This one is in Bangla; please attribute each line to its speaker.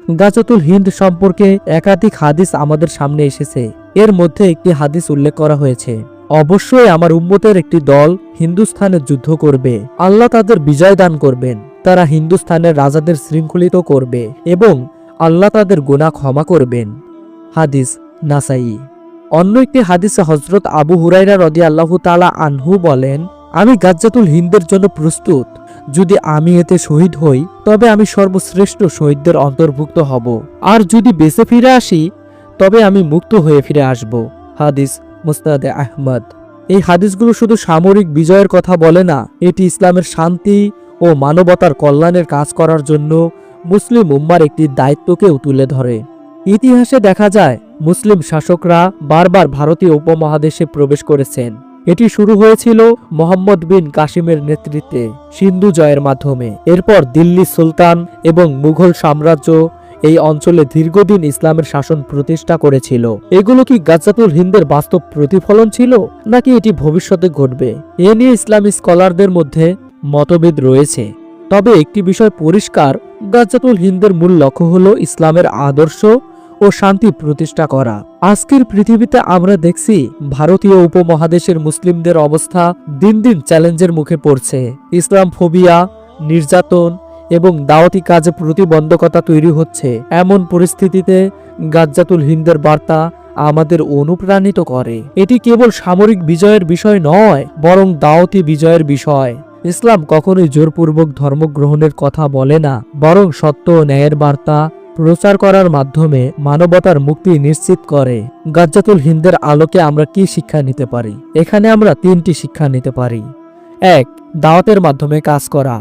Speaker 1: গাজাতুল হিন্দ সম্পর্কে একাধিক হাদিস আমাদের সামনে এসেছে। এর মধ্যে একটি হাদিস উল্লেখ করা হয়েছে, অবশ্যই আমার উম্মতের একটি দল হিন্দুস্থানে যুদ্ধ করবে, আল্লাহ তাদের বিজয় দান করবেন, তারা হিন্দুস্থানের রাজাদের শৃঙ্খলিত করবে এবং আল্লাহ তাদের গুনাহ ক্ষমা করবেন। হাদিস নাসাই। অন্য একটি হাদিসে হযরত আবু হুরায়রা রাদিয়াল্লাহু তাআলা আনহু বলেন, আমি গাজ্জাতুল হিন্দের জন্য প্রস্তুত। যদি আমি এতে শহীদ হই তবে আমি সর্বশ্রেষ্ঠ শহীদদের অন্তর্ভুক্ত হব, আর যদি বেঁচে ফিরে আসি তবে আমি মুক্ত হয়ে ফিরে আসব। হাদিস মুসনাদে আহমদ। এই হাদিসগুলো শুধু সামরিক বিজয়ের কথা বলে না, এটি ইসলামের শান্তি ও মানবতার কল্যাণের কাজ করার জন্য মুসলিম উম্মার একটি দায়িত্বকেও তুলে ধরে। ইতিহাসে দেখা যায় মুসলিম শাসকরা বারবার ভারতীয় উপমহাদেশে প্রবেশ করেছেন। এটি শুরু হয়েছিল মোহাম্মদ বিন কাসিমের নেতৃত্বে সিন্ধু জয়ের মাধ্যমে। এরপর দিল্লি সুলতান এবং মুঘল সাম্রাজ্য এই অঞ্চলে দীর্ঘদিন ইসলামের শাসন প্রতিষ্ঠা করেছিল। এগুলো কি গাজ্জাতুল হিন্দের বাস্তব প্রতিফলন ছিল, নাকি এটি ভবিষ্যতে ঘটবে? এ নিয়ে ইসলামী স্কলারদের মধ্যে মতভেদ রয়েছে। তবে একটি বিষয় পরিষ্কার, গাজ্জাতুল হিন্দের মূল লক্ষ্য হল ইসলামের আদর্শ ও শান্তি প্রতিষ্ঠা করা। আজকের পৃথিবীতে আমরা দেখছি ভারতীয় উপমহাদেশের মুসলিমদের অবস্থা দিন দিন চ্যালেঞ্জের মুখে পড়ছে। ইসলাম ফোবিয়া, নির্যাতন এবং দাওয়াতি কাজে প্রতিবন্ধকতা তৈরি হচ্ছে। এমন পরিস্থিতিতে গাজ্জাতুল হিন্দের বার্তা আমাদের অনুপ্রাণিত করে। এটি কেবল সামরিক বিজয়ের বিষয় নয়, বরং দাওয়াতি বিজয়ের বিষয়। ইসলাম কখনোই জোরপূর্বক ধর্মগ্রহণের কথা বলে না, বরং সত্য ও ন্যায়ের বার্তা প্রচার করার মাধ্যমে মানবতার মুক্তি নিশ্চিত করে। গাজ্জাতুল হিন্দের আলোকে আমরা কি শিক্ষা নিতে পারি? এখানে আমরা 3টি শিক্ষা নিতে পারি। 1. দাওয়াতের মাধ্যমে কাজ করা।